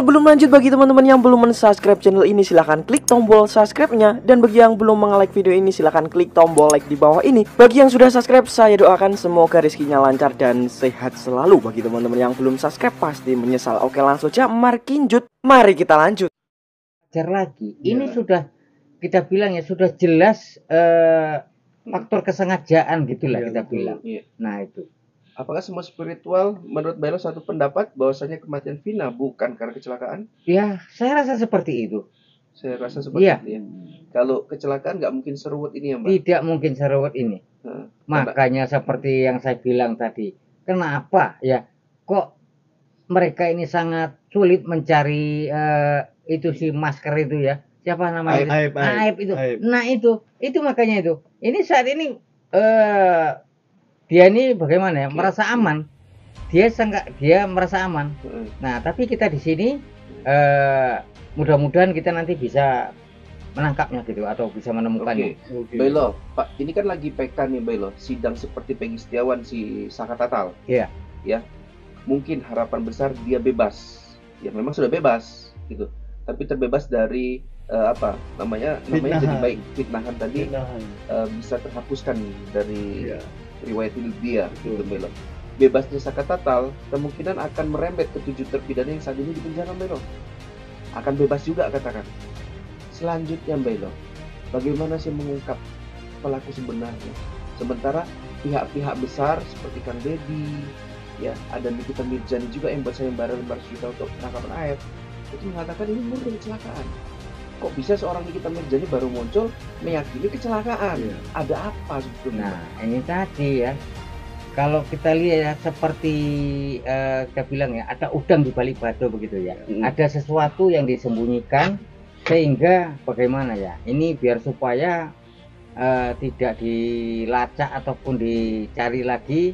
sebelum lanjut, bagi teman-teman yang belum men-subscribe channel ini silahkan klik tombol subscribe-nya. Dan bagi yang belum meng-like video ini silahkan klik tombol like di bawah ini. Bagi yang sudah subscribe, saya doakan semoga rezekinya lancar dan sehat selalu. Bagi teman-teman yang belum subscribe pasti menyesal. Oke, langsung aja markinjut. Mari kita lanjut. Lagi ini sudah kita bilang ya, sudah jelas faktor kesengajaan gitulah kita bilang. Nah itu. Apakah semua spiritual menurut Bailo satu pendapat bahwasanya kematian Vina bukan karena kecelakaan? Ya, saya rasa seperti itu. Saya rasa seperti itu ya. Kalau kecelakaan nggak mungkin seruwet ini ya, Mbak? Tidak mungkin seruwet ini. Makanya seperti yang saya bilang tadi, kenapa ya kok mereka ini sangat sulit mencari itu si masker itu ya, siapa namanya? Aib itu. Nah itu makanya itu. Ini saat ini dia ini bagaimana ya, merasa aman. Dia merasa aman. Nah, tapi kita di sini mudah-mudahan kita nanti bisa menangkapnya gitu atau bisa menemukannya. Bailo, Pak, ini kan lagi PK nih Bailo, sidang seperti Peggy Setiawan si Saka Tatal. Iya. Ya. Mungkin harapan besar dia bebas. Ya memang sudah bebas gitu. Tapi terbebas dari namanya jadi baik fitnahan tadi bisa terhapuskan dari riwayat hidup dia gitu Bailo. Bebasnya Saka Tatal kemungkinan akan merembet ke 7 terpidana yang saat ini di penjara Bailo. Akan bebas juga katakan. Selanjutnya Bailo, bagaimana sih mengungkap pelaku sebenarnya? Sementara pihak-pihak besar seperti Kang Deddy, ya ada Nikita Mirzani juga yang buat sayembara 500 juta untuk penangkapan AF, itu mengatakan ini murni kecelakaan. Kok bisa seorang Nikita Mirzani baru muncul meyakini kecelakaan? Ada apa sebetulnya? Nah ini tadi ya, kalau kita lihat ya seperti kita bilang ya, ada udang di balik batu begitu ya. Ada sesuatu yang disembunyikan sehingga bagaimana ya, ini biar supaya tidak dilacak ataupun dicari lagi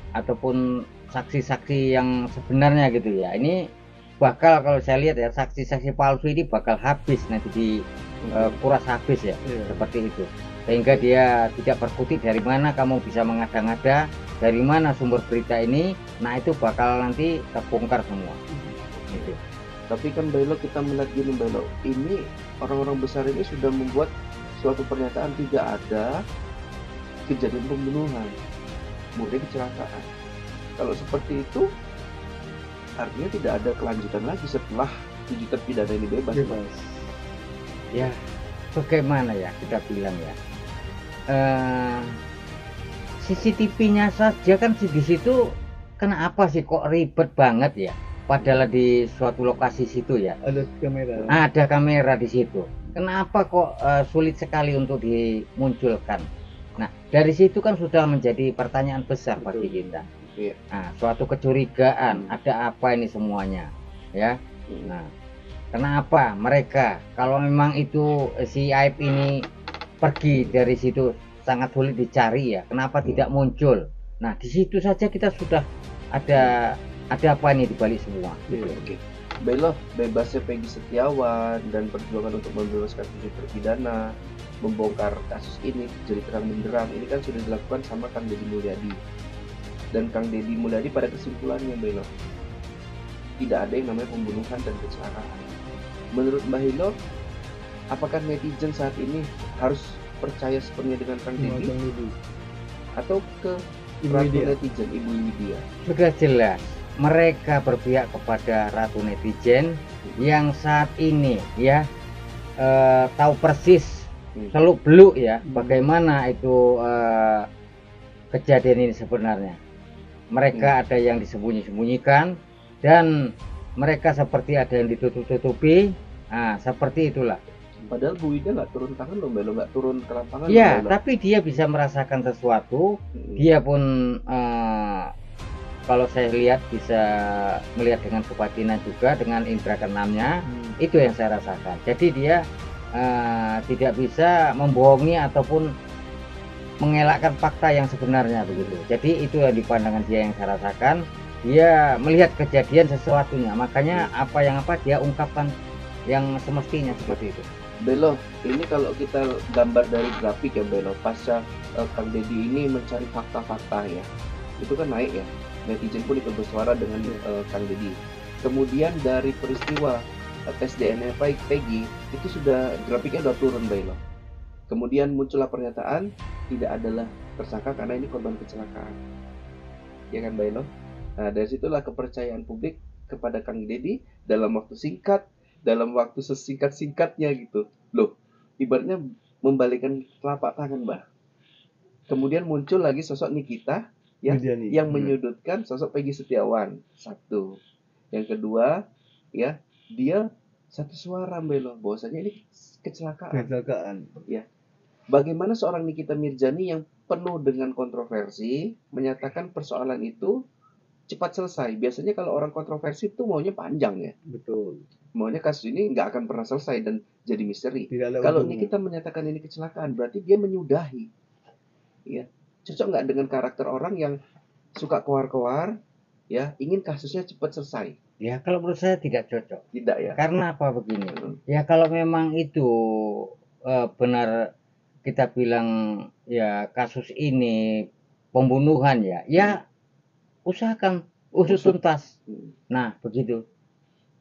ataupun saksi-saksi yang sebenarnya gitu ya. Ini bakal, kalau saya lihat ya, saksi-saksi palsu ini bakal habis nanti kuras habis ya, seperti itu. Sehingga dia tidak berkutik dari mana kamu bisa mengada-ngada, dari mana sumber berita ini. Nah itu bakal nanti terbongkar semua gitu. Tapi kan Bailo, kita melihat gini Bailo, ini orang-orang besar ini sudah membuat suatu pernyataan tidak ada kejadian pembunuhan, murni kecelakaan. Kalau seperti itu artinya tidak ada kelanjutan lagi setelah 7 terpidana ini bebas. Ya bagaimana ya kita bilang ya, CCTV-nya saja kan di situ, kenapa sih kok ribet banget ya? Padahal di suatu lokasi situ ya ada kamera di situ. Kenapa kok sulit sekali untuk dimunculkan? Nah dari situ kan sudah menjadi pertanyaan besar bagi kita. Nah suatu kecurigaan, ada apa ini semuanya ya. Nah kenapa mereka, kalau memang itu si Aib ini pergi dari situ sangat sulit dicari ya, kenapa tidak muncul? Nah di situ saja kita sudah ada apa ini dibalik semua. Bailo, bebasnya Peggy Setiawan dan perjuangan untuk membebaskan 7 terpidana, membongkar kasus ini jadi terang benderang, ini kan sudah dilakukan sama Kang Deddy Mulyadi. Dan Kang Deddy Mulyadi pada kesimpulannya Bailo, tidak ada yang namanya pembunuhan dan kecelakaan. Menurut Mbak Hilo, apakah netizen saat ini harus percaya sepenuhnya dengan Kang Deddy atau ke Ratu netizen Ibu Widya? Sudah jelas mereka berpihak kepada Ratu netizen yang saat ini ya tahu persis seluk beluk ya bagaimana itu kejadian ini sebenarnya. Mereka ada yang disembunyi-sembunyikan dan mereka seperti ada yang ditutup-tutupi. Nah seperti itulah. Padahal Bu Widya nggak turun tangan loh, Bailo, nggak turun ke lapangan. Ya, tapi dia bisa merasakan sesuatu. Dia pun kalau saya lihat bisa melihat dengan kebatinan juga, dengan indera keenamnya. Itu yang saya rasakan. Jadi dia tidak bisa membohongi ataupun mengelakkan fakta yang sebenarnya begitu. Jadi itu yang di pandangan dia yang saya rasakan. Dia melihat kejadian sesuatunya, makanya apa dia ungkapkan yang semestinya seperti itu. Bailo, ini kalau kita gambar dari grafik ya Bailo, pasca Kang Deddy ini mencari fakta-fakta ya, itu kan naik ya, netizen pun ikut bersuara dengan Kang Deddy. Kemudian dari peristiwa tes DNA Peggy itu sudah grafiknya udah turun Bailo. Kemudian muncullah pernyataan tidak adalah tersangka karena ini korban kecelakaan. Ya kan Bailo? Nah, dari situlah kepercayaan publik kepada Kang Deddy dalam waktu singkat, dalam waktu sesingkat-singkatnya gitu. Loh, ibaratnya membalikkan telapak tangan, Mbah. Kemudian muncul lagi sosok Nikita ya, yang menyudutkan sosok Peggy Setiawan. Satu. Yang kedua, ya, dia satu suara Mbelo bahwasanya ini kecelakaan. Ya. Bagaimana seorang Nikita Mirzani yang penuh dengan kontroversi menyatakan persoalan itu cepat selesai. Biasanya kalau orang kontroversi itu maunya panjang ya. Betul. Maunya kasus ini nggak akan pernah selesai dan jadi misteri. Kalau Nikita menyatakan ini kecelakaan, berarti dia menyudahi. Ya. Cocok nggak dengan karakter orang yang suka keluar-keluar, ya, ingin kasusnya cepat selesai? Ya, kalau menurut saya tidak cocok. Tidak ya. Karena apa begini? Ya, kalau memang itu benar kita bilang ya kasus ini pembunuhan ya usahakan usut tuntas. Nah, begitu.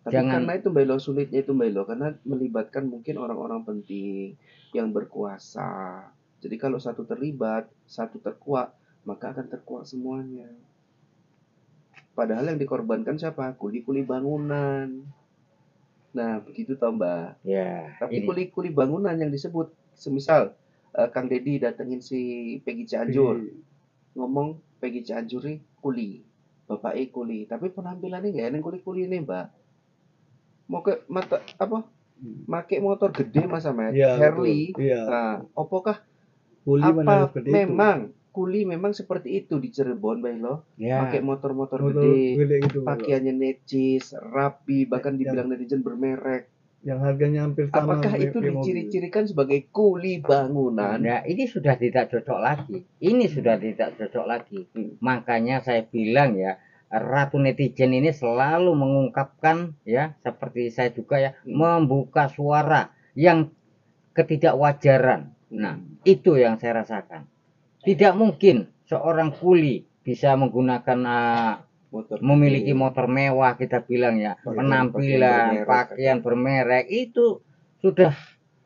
Tapi karena itu Mbak Ilo, sulitnya itu Mbak Ilo, karena melibatkan mungkin orang-orang penting yang berkuasa. Jadi kalau satu terlibat, satu terkuak, maka akan terkuak semuanya. Padahal yang dikorbankan siapa? Kuli-kuli bangunan. Nah, begitu toh Mbak. Ya. Tapi kuli-kuli bangunan yang disebut, semisal Kang Deddy datengin si Peggy Cianjur, ngomong Peggy Cianjur ini kuli, Bapak kuli, tapi penampilannya nggak enak kuli-kuli ini Mbak. Mau ke mata apa? Make motor gede Mas Ahmed, ya, Harley. Ya. Nah, apakah kuli apa memang itu? Kuli memang seperti itu di Cirebon, Bailo. Ya. Pakai motor-motor gede gitu, pakaiannya necis, rapi, bahkan dibilang netizen bermerek. Yang harganya hampir sama. Apakah itu diciri-cirikan sebagai kuli bangunan? Nah, ini sudah tidak cocok lagi. Ini sudah tidak cocok lagi. Makanya saya bilang ya, Ratu Netizen ini selalu mengungkapkan ya, seperti saya juga ya, membuka suara yang ketidakwajaran. Nah, itu yang saya rasakan. Tidak mungkin seorang kuli bisa menggunakan memiliki motor mewah, kita bilang ya, penampilan, pakaian bermerek, itu sudah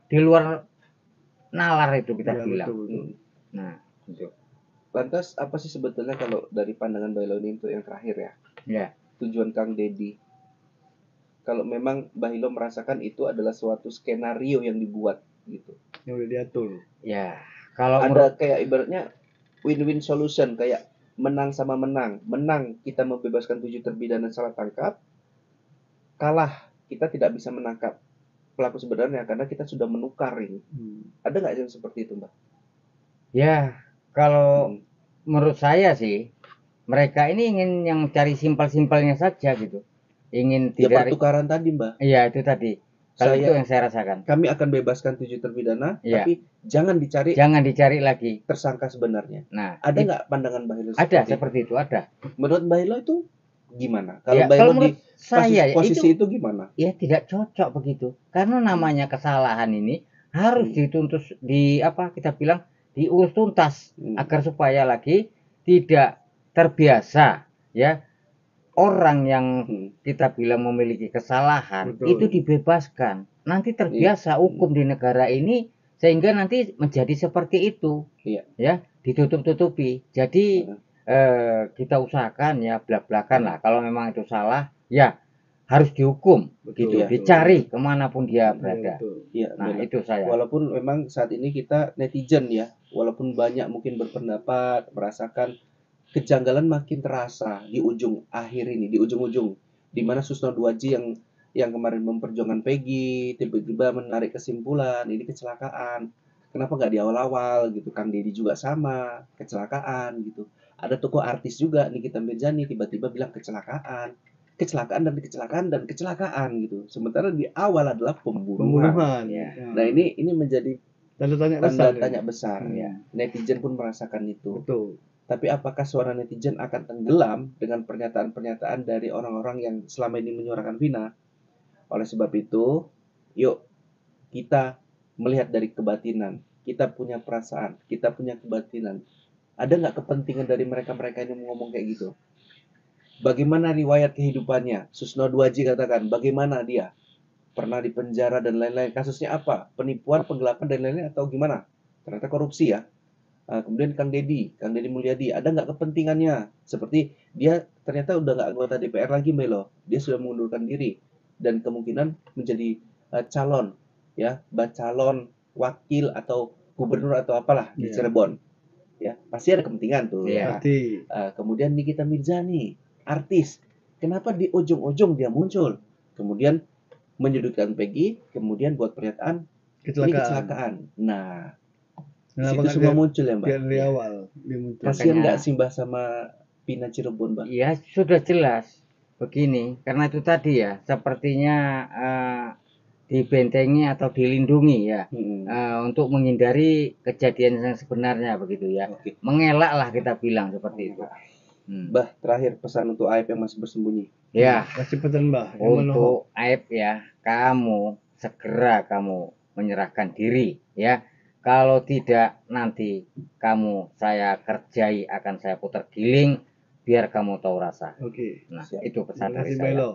di luar nalar itu kita bilang. Betul. Nah, itu. Lantas apa sih sebetulnya kalau dari pandangan Bailo ini untuk yang terakhir ya? Ya. Tujuan Kang Deddy. Kalau memang Bailo merasakan itu adalah suatu skenario yang dibuat gitu. Yang udah diatur. Ya. Kalau ada kayak ibaratnya win-win solution, kayak menang sama menang. Menang kita membebaskan 7 terpidana salah tangkap. Kalah kita tidak bisa menangkap pelaku sebenarnya karena kita sudah menukar ini. Ada nggak yang seperti itu, Mbak? Ya, kalau menurut saya sih mereka ini ingin yang cari simpel-simpelnya saja gitu. Ingin tidak pertukaran tadi, Mbak. Iya, itu tadi. Kalau itu yang saya rasakan. Kami akan bebaskan 7 terpidana, tapi jangan dicari lagi tersangka sebenarnya. Nah, ada nggak pandangan Mbak Hilo? Ada seperti itu, ada. Menurut Mbak Hilo itu gimana? Kalau Mbak Hilo di posisi itu gimana? Ya tidak cocok begitu. Karena namanya kesalahan ini harus dituntut kita bilang diurus tuntas agar supaya lagi tidak terbiasa ya. Orang yang kita bilang memiliki kesalahan itu dibebaskan. Nanti terbiasa hukum di negara ini sehingga nanti menjadi seperti itu. Ya, ditutup-tutupi. Jadi kita usahakan ya belak-belakan lah. Kalau memang itu salah, ya harus dihukum begitu. Dicari kemanapun dia berada. Nah, itu saya. Walaupun memang saat ini kita netizen ya, walaupun banyak mungkin berpendapat, merasakan kejanggalan makin terasa di ujung akhir ini, di ujung-ujung, di mana Susno 2J yang kemarin memperjuangkan Peggy tiba-tiba menarik kesimpulan ini kecelakaan. Kenapa nggak di awal-awal gitu? Kang Deddy juga sama, kecelakaan gitu. Ada tokoh artis juga Nikita Mirzani tiba-tiba bilang kecelakaan dan kecelakaan gitu. Sementara di awal adalah pembunuhan. Ya. Nah, ini menjadi tanda tanya besar ya. Netizen pun merasakan itu. Betul. Tapi apakah suara netizen akan tenggelam dengan pernyataan-pernyataan dari orang-orang yang selama ini menyuarakan Vina? Oleh sebab itu, yuk kita melihat dari kebatinan. Kita punya perasaan, kita punya kebatinan. Ada nggak kepentingan dari mereka-mereka yang ngomong kayak gitu? Bagaimana riwayat kehidupannya? Susno Duaji katakan, bagaimana dia? Pernah di penjara dan lain-lain. Kasusnya apa? Penipuan, penggelapan dan lain-lain atau gimana? Ternyata korupsi ya. Kemudian Kang Deddy Mulyadi, ada nggak kepentingannya? Seperti dia ternyata udah nggak anggota DPR lagi, Melo. Dia sudah mengundurkan diri dan kemungkinan menjadi calon, ya, calon wakil atau gubernur atau apalah di Cirebon. Ya, pasti ada kepentingan tuh. Ya. Kemudian Nikita Mirzani, artis. Kenapa di ujung-ujung dia muncul? Kemudian menyudutkan Peggy, kemudian buat pernyataan ini kecelakaan. Nah, itu semua muncul ya, Mbak. Dari awal dia muncul. Kasihan nggak sih Mbak sama Pina Cirebon, Mbak? Ya sudah jelas begini, karena itu tadi ya, sepertinya dibentengi atau dilindungi ya, untuk menghindari kejadian yang sebenarnya begitu ya. Mengelaklah kita bilang seperti itu. Mbah, terakhir pesan untuk Aib yang masih bersembunyi. Ya, Kasih pesan Mbah. untuk Aib ya, kamu segera kamu menyerahkan diri ya. Kalau tidak nanti kamu saya kerjai, akan saya putar giling biar kamu tahu rasa. Oke. Nah, Siap. itu pesan Terima dari kasih saya. Melo.